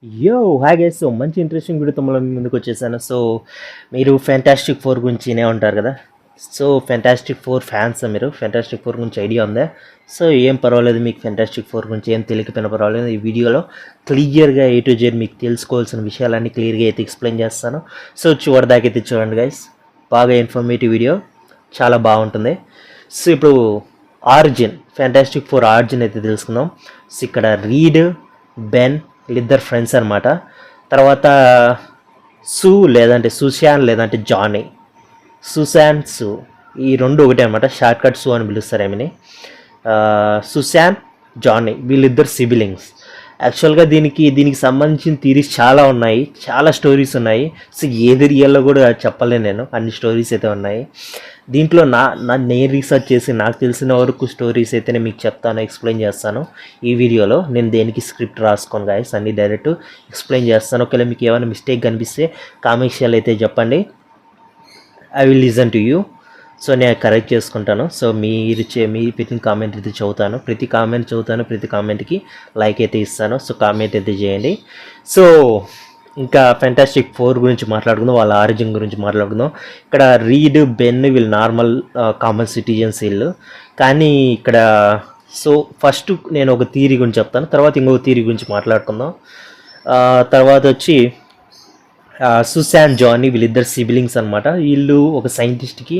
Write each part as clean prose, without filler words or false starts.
Hi guys. So మంచి interesting వీడియోతో మళ్ళీ మీ ముందుకు వచ్చేసాను. సో మీరు ఫ్యాంటాస్టిక్ ఫోర్ గురించి వినే ఉంటారు కదా. సో ఫ్యాంటాస్టిక్ ఫోర్ ఫ్యాన్స్ మీరు ఫ్యాంటాస్టిక్ ఫోర్ గురించి ఐడియా ఉందా? సో ఏం పర్వాలేదు, మీకు ఫ్యాంటాస్టిక్ ఫోర్ గురించి ఏం తెలియకపోయినా పర్వాలేదు, ఈ వీడియోలో క్లియర్గా A to Z మీకు తెలుసుకోవాల్సిన విషయాలన్నీ క్లియర్గా అయితే ఎక్స్ప్లెయిన్ చేస్తాను. సో చివరిదాకైతే చూడండి గైస్, బాగా ఇన్ఫర్మేటివ్ వీడియో, చాలా బాగుంటుంది. సో ఇప్పుడు ఆరిజిన్, ఫ్యాంటాస్టిక్ ఫోర్ ఆరిజిన్ అయితే తెలుసుకుందాం. సో ఇక్కడ రీడ్, బెన్ వీళ్ళిద్దరు ఫ్రెండ్స్ అనమాట. తర్వాత సూ లేదంటే సుశాన్ లేదంటే జానీ, సుశాన్ సూ ఈ రెండు ఒకటే అనమాట, షార్ట్ కట్ సూ అని పిలుస్తారు ఏమని. సుశాన్ జానీ వీళ్ళిద్దరు సిబిలింగ్స్. యాక్చువల్గా దీనికి సంబంధించిన థీరీస్ చాలా ఉన్నాయి, చాలా స్టోరీస్ ఉన్నాయి. సో ఏది రియల్లో కూడా చెప్పలేను నేను, అన్ని స్టోరీస్ అయితే ఉన్నాయి. దీంట్లో నేను రీసెర్చ్ చేసి నాకు తెలిసిన వరకు స్టోరీస్ అయితేనే మీకు చెప్తాను, ఎక్స్ప్లెయిన్ చేస్తాను ఈ వీడియోలో. నేను దేనికి స్క్రిప్ట్ రాసుకోను గాయస్, అన్ని డైరెక్ట్ ఎక్స్ప్లెయిన్ చేస్తాను. ఒకవేళ మీకు ఏమైనా మిస్టేక్ కనిపిస్తే కామెంట్స్లో అయితే చెప్పండి, I will listen to you. So నేను కరెక్ట్ చేసుకుంటాను. సో మీరు పెట్టిన కామెంట్ అయితే చదువుతాను, ప్రతి కామెంట్ చదువుతాను, ప్రతి కామెంట్కి లైక్ అయితే ఇస్తాను. సో కామెంట్ అయితే చేయండి. సో ఇంకా ఫ్యాంటాస్టిక్ ఫోర్ గురించి మాట్లాడుకుందాం, వాళ్ళ ఆరిజిన్ గురించి మాట్లాడుకుందాం. ఇక్కడ రీడ్, బెన్ వీళ్ళు నార్మల్ కామన్ సిటిజన్స్ వీళ్ళు. కానీ ఇక్కడ సో ఫస్ట్ నేను ఒక థీరీ గురించి చెప్తాను, తర్వాత ఇంకొక థీరీ గురించి మాట్లాడుకుందాం. తర్వాత వచ్చి సుశాన్ జానీ వీళ్ళిద్దరు సిబిలింగ్స్ అనమాట. వీళ్ళు ఒక సైంటిస్ట్కి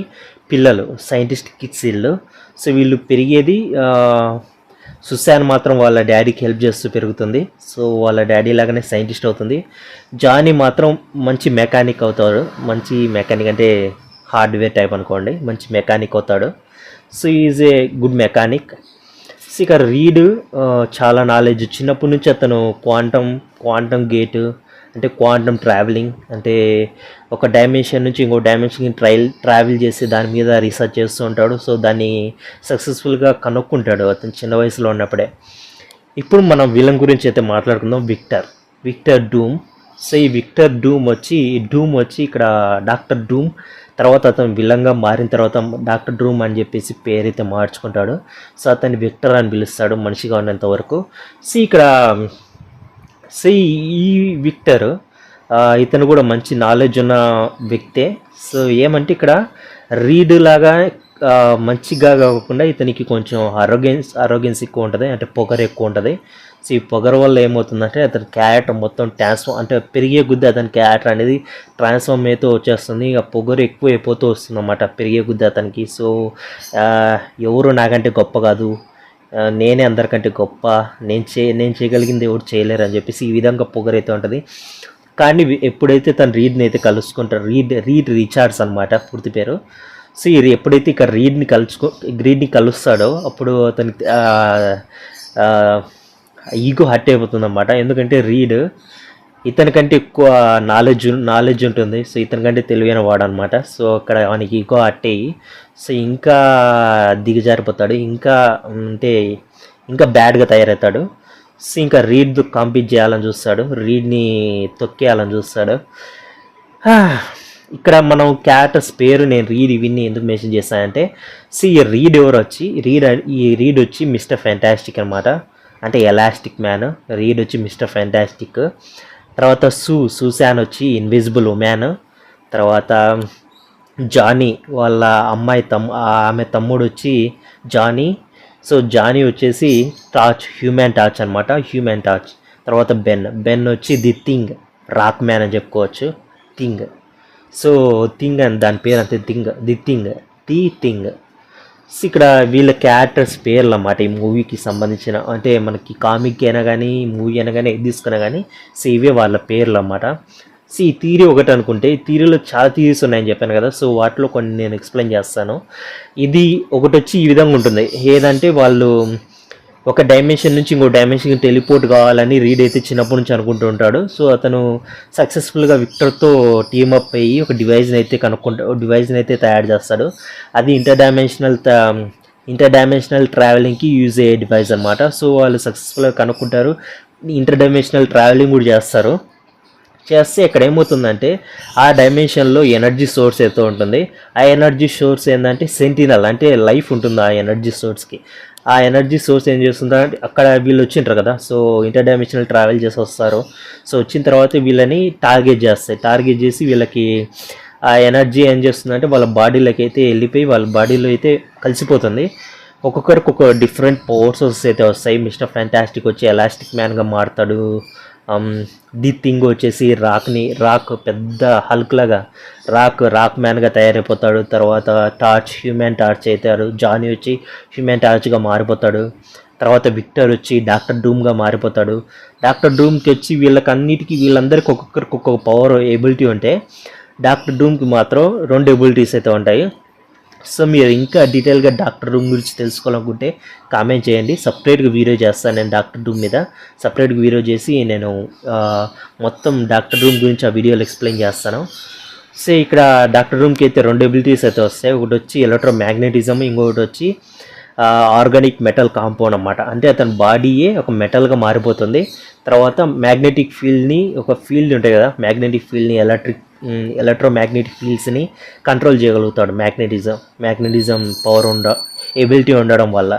పిల్లలు, సైంటిస్ట్ కిడ్స్ వీళ్ళు. సో వీళ్ళు పెరిగేది, సుశాన్ మాత్రం వాళ్ళ డాడీకి హెల్ప్ చేస్తూ పెరుగుతుంది. సో వాళ్ళ డాడీ లాగానే సైంటిస్ట్ అవుతుంది. జానీ మాత్రం మంచి మెకానిక్ అవుతాడు, మంచి మెకానిక్ అంటే హార్డ్వేర్ టైప్ అనుకోండి, మంచి మెకానిక్ అవుతాడు. So is a good mechanic. So ఇక రీడ్ చాలా నాలెడ్జ్, చిన్నప్పటి నుంచి అతను క్వాంటమ్ గేటు అంటే క్వాంటమ్ ట్రావెలింగ్, అంటే ఒక డైమెన్షన్ నుంచి ఇంకో డైమెన్షన్కి ట్రావెల్ చేసి దాని మీద రీసెర్చ్ చేస్తూ ఉంటాడు. సో దాన్ని సక్సెస్ఫుల్గా కనుక్కుంటాడు అతను చిన్న వయసులో ఉన్నప్పుడే. ఇప్పుడు మనం విలన్ గురించి అయితే మాట్లాడుకుందాం, విక్టర్ డూమ్. సో ఈ విక్టర్ డూమ్ వచ్చి ఇక్కడ డాక్టర్ డూమ్. తర్వాత అతను విలన్గా మారిన తర్వాత డాక్టర్ డూమ్ అని చెప్పేసి పేరైతే మార్చుకుంటాడు. సో అతన్ని విక్టర్ అని పిలుస్తాడు మనిషిగా ఉన్నంత వరకు. సో ఇక్కడ ఈ విక్టర్ ఇతను కూడా మంచి నాలెడ్జ్ ఉన్న వ్యక్తే. సో ఏమంటే ఇక్కడ రీడ్ లాగా మంచిగా కాకుండా ఇతనికి కొంచెం అరోగెన్స్ ఎక్కువ ఉంటుంది, అంటే పొగరు ఎక్కువ ఉంటుంది. సో ఈ పొగరు వల్ల ఏమవుతుందంటే అతని క్యారెక్టర్ మొత్తం అంటే పెరిగే కొద్దీ అతని క్యారెక్టర్ అనేది ట్రాన్స్ఫార్మ్ అయితే వచ్చేస్తుంది. ఇక పొగరు ఎక్కువ అయిపోతూ వస్తుంది అన్నమాట పెరిగే కొద్దీ అతనికి. సో ఎవరు నాకంటే గొప్ప కాదు, నేనే అందరికంటే గొప్ప, నేను చేయగలిగింది ఎవరు చేయలేరు అని చెప్పేసి ఈ విధంగా పొగరైతే ఉంటుంది. కానీ ఎప్పుడైతే తను రీడ్ని అయితే కలుసుకుంటారు, రీడ్ రిచార్డ్స్ అనమాట పూర్తి పేరు. సో ఎప్పుడైతే ఇక్కడ రీడ్ని కలుస్తాడో అప్పుడు అతనికి ఈగో హర్ట్ అయిపోతుంది అన్నమాట. ఎందుకంటే రీడ్ ఇతనికంటే ఎక్కువ నాలెడ్జ్ ఉంటుంది. సో ఇతనికంటే తెలివైన వాడు అనమాట. సో అక్కడ వానికి ఈగో హర్ట్ అయ్యి సో ఇంకా దిగజారిపోతాడు, ఇంకా బ్యాడ్గా తయారవుతాడు. సో ఇంకా రీడ్ కాంపీట్ చేయాలని చూస్తాడు, రీడ్ని తొక్కేయాలని చూస్తాడు. ఇక్కడ మనం క్యారెక్టర్స్ పేరు నేను రీడ్ ఇవన్నీ ఎందుకు మెన్షన్ చేస్తానంటే, సో ఈ రీడ్ వచ్చి మిస్టర్ ఫ్యాంటాస్టిక్ అనమాట, అంటే ఎలాస్టిక్ మ్యాన్. రీడ్ వచ్చి మిస్టర్ ఫ్యాంటాస్టిక్. తర్వాత సుశాన్ వచ్చి ఇన్విజిబుల్ ఉమెన్. తర్వాత జానీ వాళ్ళ ఆమె తమ్ముడు వచ్చి జానీ. సో జానీ వచ్చేసి హ్యూమన్ టార్చ్ అనమాట, హ్యూమన్ టార్చ్. తర్వాత బెన్ వచ్చి ది థింగ్, రాక్ మ్యాన్ అని చెప్పుకోవచ్చు, థింగ్. సో థింగ్ అని దాని పేరు అంతే, ది థింగ్. సో ఇక్కడ వీళ్ళ క్యారెక్టర్స్ పేర్లు అన్నమాట ఈ మూవీకి సంబంధించిన, అంటే మనకి కామిక్ అయినా కానీ మూవీ అయినా కానీ ఏది తీసుకున్నా కానీ సో ఇవే వాళ్ళ పేర్లు అన్నమాట. సో ఈ థీరీ ఒకటి అనుకుంటే, ఈ థీరీలో చాలా థీరీస్ ఉన్నాయని చెప్పాను కదా. సో వాటిలో కొన్ని నేను ఎక్స్ప్లెయిన్ చేస్తాను. ఇది ఒకటి వచ్చి ఈ విధంగా ఉంటుంది, ఏదంటే వాళ్ళు ఒక డైమెన్షన్ నుంచి ఇంకో డైమెన్షన్కి టెలిపోర్ట్ కావాలని రీడ్ అయితే చిన్నప్పటి నుంచి అనుకుంటూ ఉంటాడు. సో అతను సక్సెస్ఫుల్గా విక్టర్తో టీమప్ అయ్యి ఒక డివైజ్ని అయితే తయారు చేస్తాడు. అది ఇంటర్ డైమెన్షనల్ ట్రావెలింగ్కి యూజ్ అయ్యే డివైజ్ అనమాట. సో వాళ్ళు సక్సెస్ఫుల్గా కనుక్కుంటారు, ఇంటర్ డైమెన్షనల్ ట్రావెలింగ్ కూడా చేస్తారు. చేస్తే ఇక్కడ ఏమవుతుందంటే ఆ డైమెన్షన్లో ఎనర్జీ సోర్స్ అయితే ఉంటుంది. ఆ ఎనర్జీ సోర్స్ ఏంటంటే సెంటినల్, అంటే లైఫ్ ఉంటుంది ఆ ఎనర్జీ సోర్స్కి. ఆ ఎనర్జీ సోర్స్ ఏం చేస్తుందంటే అక్కడ వీళ్ళు వచ్చింటారు కదా, సో ఇంటర్ డైమెన్షనల్ ట్రావెల్ చేసి వస్తారు. సో వచ్చిన తర్వాత వీళ్ళని టార్గెట్ చేస్తాయి. టార్గెట్ చేసి వీళ్ళకి ఆ ఎనర్జీ ఏం చేస్తుందంటే వాళ్ళ బాడీలోకి అయితే వెళ్ళిపోయి వాళ్ళ బాడీలో అయితే కలిసిపోతుంది. ఒక్కొక్కరికి ఒక డిఫరెంట్ పవర్స్ అయితే వస్తాయి. మిస్టర్ ఫ్యాంటాస్టిక్ వచ్చి ఎలాస్టిక్ మ్యాన్గా మారుతాడు. ది థింగ్ వచ్చేసి రాక్ పెద్ద హల్క్ లాగా రాక్ మ్యాన్గా తయారైపోతాడు. తర్వాత హ్యూమన్ టార్చ్ అవుతాడు. జానీ వచ్చి హ్యూమన్ టార్చ్గా మారిపోతాడు. తర్వాత విక్టర్ వచ్చి డాక్టర్ డూమ్గా మారిపోతాడు. డాక్టర్ డూమ్కి వచ్చి వీళ్ళందరికీ ఒక్కొక్కరికి ఒక్కొక్క పవర్ ఎబిలిటీ ఉంటే డాక్టర్ డూమ్కి మాత్రం 2 ఎబిలిటీస్ అయితే ఉంటాయి. సో మీరు ఇంకా డీటెయిల్గా డాక్టర్ డూమ్ గురించి తెలుసుకోవాలనుకుంటే కామెంట్ చేయండి. సపరేట్గా వీడియో చేస్తాను నేను డాక్టర్ డూమ్ మీద. సపరేట్గా వీడియో చేసి నేను మొత్తం డాక్టర్ డూమ్ గురించి ఆ వీడియోలో ఎక్స్ప్లెయిన్ చేస్తాను. సో ఇక్కడ డాక్టర్ డూమ్కి అయితే 2 ఎబిలిటీస్ అయితే వస్తాయి. ఒకటి వచ్చి ఎలక్ట్రోమాగ్నెటిజం, ఇంకొకటి వచ్చి ఆర్గానిక్ మెటల్ కాంపౌండ్ అన్నమాట. అంటే అతని బాడీయే ఒక మెటల్గా మారిపోతుంది. తర్వాత మ్యాగ్నెటిక్ ఫీల్డ్ని, ఒక ఫీల్డ్ ఉంటాయి కదా, మ్యాగ్నెటిక్ ఫీల్డ్ని ఎలక్ట్రోమాగ్నెటిక్ ఫీల్డ్స్ని కంట్రోల్ చేయగలుగుతాడు మ్యాగ్నెటిజం పవర్ ఎబిలిటీ ఉండడం వల్ల.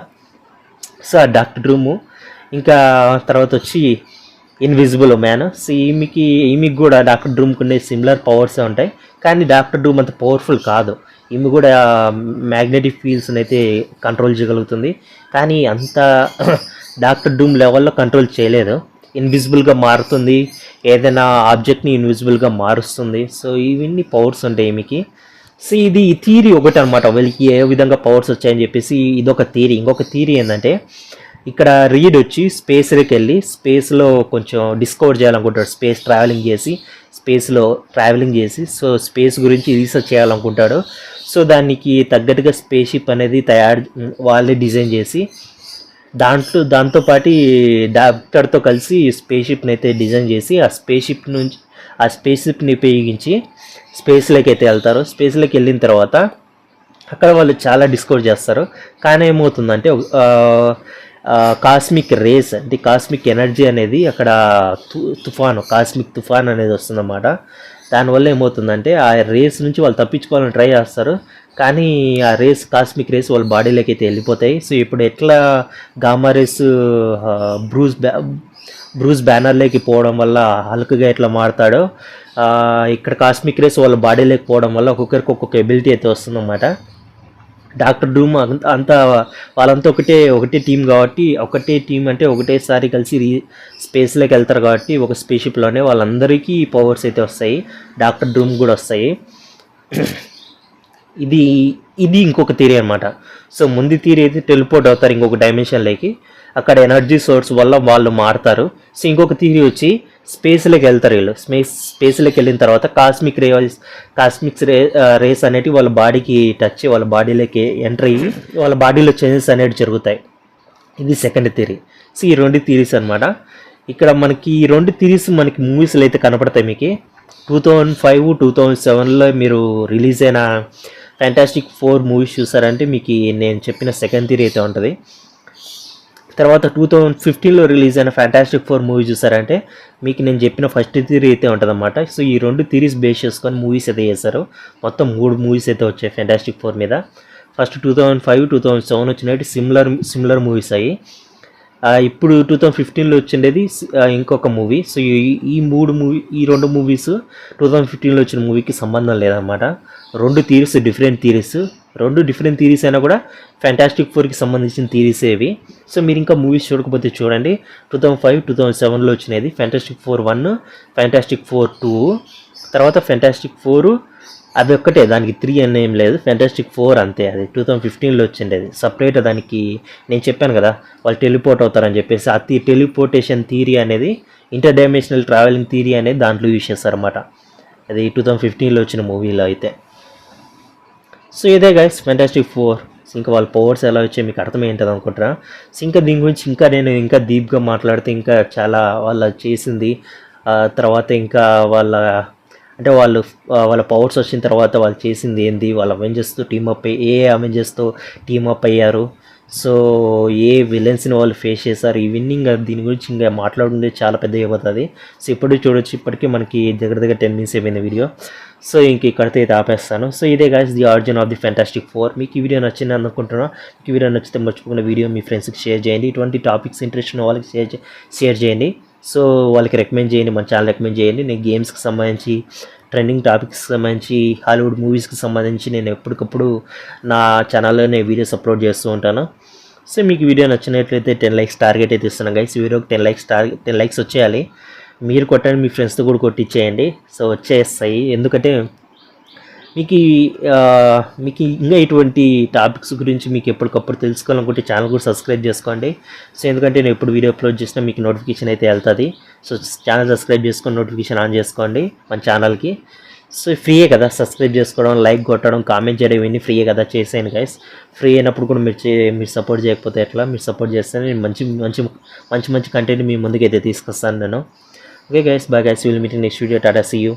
సో ఆ డాక్టర్ డూము. ఇంకా తర్వాత వచ్చి ఇన్విజిబుల్ మ్యాన్. సో ఈమెకి కూడా డాక్టర్ డూమ్కి ఉండే సిమిలర్ పవర్సే ఉంటాయి, కానీ డాక్టర్ డూమ్ అంత పవర్ఫుల్ కాదు. ఈమె కూడా మ్యాగ్నెటిక్ ఫీల్డ్స్ని అయితే కంట్రోల్ చేయగలుగుతుంది, కానీ అంత డాక్టర్ డూమ్ లెవెల్లో కంట్రోల్ చేయలేదు. ఇన్విజిబుల్గా మారుతుంది, ఏదైనా ఆబ్జెక్ట్ని ఇన్విజిబుల్గా మారుస్తుంది. సో ఇవన్నీ పవర్స్ ఉంటాయి ఈమెకి. సో ఇది థీరీ ఒకటి అనమాట, వీళ్ళకి ఏ విధంగా పవర్స్ వచ్చాయని చెప్పేసి ఇదొక థీరీ. ఇంకొక థీరీ ఏంటంటే ఇక్కడ రీడ్ వచ్చి స్పేస్లోకి వెళ్ళి స్పేస్లో కొంచెం డిస్కవర్ చేయాలనుకుంటాడు. స్పేస్లో ట్రావెలింగ్ చేసి సో స్పేస్ గురించి రీసెర్చ్ చేయాలనుకుంటాడు. సో దానికి తగ్గట్టుగా స్పేస్ షిప్ అనేది వాళ్ళే డిజైన్ చేసి దాంతోపాటు డాక్టర్తో కలిసి స్పేస్ షిప్ని అయితే డిజైన్ చేసి ఆ స్పేస్ షిప్ని ఉపయోగించి స్పేస్లోకి అయితే వెళ్తారు. స్పేస్లోకి వెళ్ళిన తర్వాత అక్కడ వాళ్ళు చాలా డిస్కవర్ చేస్తారు. కానీ ఏమవుతుందంటే కాస్మిక్ రేస్ అంటే కాస్మిక్ ఎనర్జీ అనేది అక్కడ కాస్మిక్ తుఫాన్ అనేది వస్తుందన్నమాట. దానివల్ల ఏమవుతుందంటే ఆ రేస్ నుంచి వాళ్ళు తప్పించుకోవాలని ట్రై చేస్తారు, కానీ ఆ కాస్మిక్ రేస్ వాళ్ళ బాడీలోకి అయితే వెళ్ళిపోతాయి. సో ఇప్పుడు ఎట్లా గామా రేస్ బ్రూస్ బ్యానర్లోకి పోవడం వల్ల హల్క్గా ఎట్లా మారుతాడో ఇక్కడ కాస్మిక్ రేస్ వాళ్ళ బాడీలోకి పోవడం వల్ల ఒక్కొక్కరికి ఒక్కొక్క ఎబిలిటీ అయితే వస్తుందన్నమాట. డాక్టర్ డూమ్ అంతా వాళ్ళంతా ఒకటే టీం కాబట్టి, ఒకటే టీం అంటే ఒకటేసారి కలిసి స్పేస్లోకి వెళ్తారు కాబట్టి ఒక స్పేస్ షిప్లోనే వాళ్ళందరికీ పవర్స్ అయితే వస్తాయి. డాక్టర్ డూమ్ కూడా వస్తాయి. ఇది ఇంకొక థియరీ అనమాట. సో ముందు థియరీ అయితే టెలిపోర్ట్ అవుతారు ఇంకొక డైమెన్షన్లోకి, అక్కడ ఎనర్జీ సోర్స్ వల్ల వాళ్ళు మారుతారు. సో ఇంకొక థియరీ వచ్చి స్పేస్లోకి వెళ్తారు వీళ్ళు. స్పేస్లోకి వెళ్ళిన తర్వాత కాస్మిక్ రేస్ అనేటివి వాళ్ళ బాడీకి టచ్ వాళ్ళ బాడీలోకి ఎంటర్ అయ్యి వాళ్ళ బాడీలో చేంజెస్ అనేవి జరుగుతాయి. ఇది సెకండ్ థియరీ. సో ఈ 2 థియరీస్ అనమాట. ఇక్కడ మనకి ఈ 2 థియరీస్ మనకి మూవీస్లో అయితే కనపడతాయి. మీకు 2005, 2007లో మీరు రిలీజ్ అయిన ఫ్యాంటాస్టిక్ 4 మూవీస్ చూసారంటే మీకు నేను చెప్పిన సెకండ్ థియరీ అయితే ఉంటుంది. తర్వాత 2015లో రిలీజ్ అయిన ఫ్యాంటాస్టిక్ 4 మూవీ చూసారంటే మీకు నేను చెప్పిన ఫస్ట్ థియరీ అయితే ఉంటుంది అన్నమాట. సో ఈ 2 థియరీస్ బేస్ చేసుకొని మూవీస్ అయితే చేశారు. మొత్తం 3 మూవీస్ అయితే వచ్చాయి ఫ్యాంటాస్టిక్ 4 మీద. ఫస్ట్ 2005, 2007 వచ్చినట్టు సిమిలర్ మూవీస్ అయ్యి ఇప్పుడు 2015లో వచ్చిండేది ఇంకొక మూవీ. సో ఈ 2 మూవీస్ 2015లో వచ్చిన మూవీకి సంబంధం లేదన్నమాట. 2 థియరీస్ డిఫరెంట్ థియరీస్ అయినా కూడా ఫ్యాంటాస్టిక్ 4కి సంబంధించిన థియరీస్ ఏవి. సో మీరు ఇంకా మూవీస్ చూడకపోతే చూడండి. 2005, 2007లో వచ్చినది ఫ్యాంటాస్టిక్ 4 1, ఫ్యాంటాస్టిక్ 4 2, తర్వాత ఫ్యాంటాస్టిక్ 4 అది ఒక్కటే, దానికి 3 అని ఏం లేదు. ఫ్యాంటాస్టిక్ 4 అంతే, అది 2015లో వచ్చిండేది. సపరేట్ దానికి నేను చెప్పాను కదా వాళ్ళు టెలిపోర్ట్ అవుతారని చెప్పేసి, ఆ టెలిపోర్టేషన్ థియరీ అనేది ఇంటర్ డైమెన్షనల్ ట్రావెలింగ్ థియరీ అనేది దాంట్లో యూజ్ చేస్తారన్నమాట. అది 2015లో వచ్చిన మూవీలో అయితే. సో ఇదే గైస్ ఫ్యాంటాస్టిక్ 4. ఇంకా వాళ్ళ పవర్స్ ఎలా వచ్చాయి మీకు అర్థమైంటుంది అనుకుంటున్నా. సో ఇంకా దీని గురించి నేను ఇంకా డీప్గా మాట్లాడితే ఇంకా చాలా వాళ్ళ చేసింది, తర్వాత ఇంకా వాళ్ళ పవర్స్ వచ్చిన తర్వాత వాళ్ళు చేసింది ఏంది, వాళ్ళ అవెంజర్స్తో టీమప్ ఏ అవెంజర్స్తో టీమప్ అయ్యారు. సో ఏ విలన్స్ని వాళ్ళు ఫేస్ చేశారు ఇవన్నీ ఇంకా దీని గురించి ఇంకా మాట్లాడుండే చాలా పెద్ద అయిపోతుంది. సో ఇప్పుడు చూడొచ్చు, ఇప్పటికీ మనకి దగ్గర దగ్గర 10 minutes అయిపోయింది వీడియో. సో ఇంక ఇక్కడితో అయితే ఆపేస్తాను. సో ఇదే guys the origin of the fantastic 4. మీకు ఈ వీడియో నచ్చింది అనుకుంటున్నా. మీకు ఈ వీడియో నచ్చితే మర్చిపోకుండా వీడియో మీ ఫ్రెండ్స్కి షేర్ చేయండి. ఇటువంటి టాపిక్స్ ఇంట్రెస్ట్ ఉన్న వాళ్ళకి షేర్ చేయండి. సో వాళ్ళకి రికమెండ్ చేయండి, మన ఛానల్ రికమెండ్ చేయండి. నేను గేమ్స్కి సంబంధించి, ట్రెండింగ్ టాపిక్స్ సంబంధించి, హాలీవుడ్ మూవీస్కి సంబంధించి నేను ఎప్పటికప్పుడు నా ఛానల్లో నేను వీడియోస్ అప్లోడ్ చేస్తూ ఉంటాను. సో మీకు వీడియో నచ్చినట్లయితే 10 likes టార్గెట్ అయితే ఇస్తున్నాను గైస్. వీడియోకి 10 likes వచ్చేయాలి. మీరు కొట్టండి, మీ ఫ్రెండ్స్తో కూడా కొట్టించేయండి. సో వచ్చేస్తాయి, ఎందుకంటే మీకు మీకు ఇంకా ఇటువంటి టాపిక్స్ గురించి మీకు ఎప్పటికప్పుడు తెలుసుకోవాలనుకుంటే ఛానల్ కూడా సబ్స్క్రైబ్ చేసుకోండి. సో ఎందుకంటే నేను ఎప్పుడు వీడియో అప్లోడ్ చేసినా మీకు నోటిఫికేషన్ అయితే వెళ్తుంది. సో ఛానల్ సబ్స్క్రైబ్ చేసుకొని నోటిఫికేషన్ ఆన్ చేసుకోండి మన ఛానల్కి. సో ఫ్రీయే కదా సబ్స్క్రైబ్ చేసుకోవడం, లైక్ కొట్టడం, కామెంట్ చేయడం, ఇవన్నీ ఫ్రీయే కదా, చేసేయండి గైస్. ఫ్రీ అయినప్పుడు కూడా మీరు సపోర్ట్ చేయకపోతే ఎట్లా? మీరు సపోర్ట్ చేస్తే నేను మంచి మంచి మంచి మంచి కంటెంట్ మీ ముందుకైతే తీసుకొస్తాను నేను. Okay guys, bye guys, will meet in next video. Tata, see you.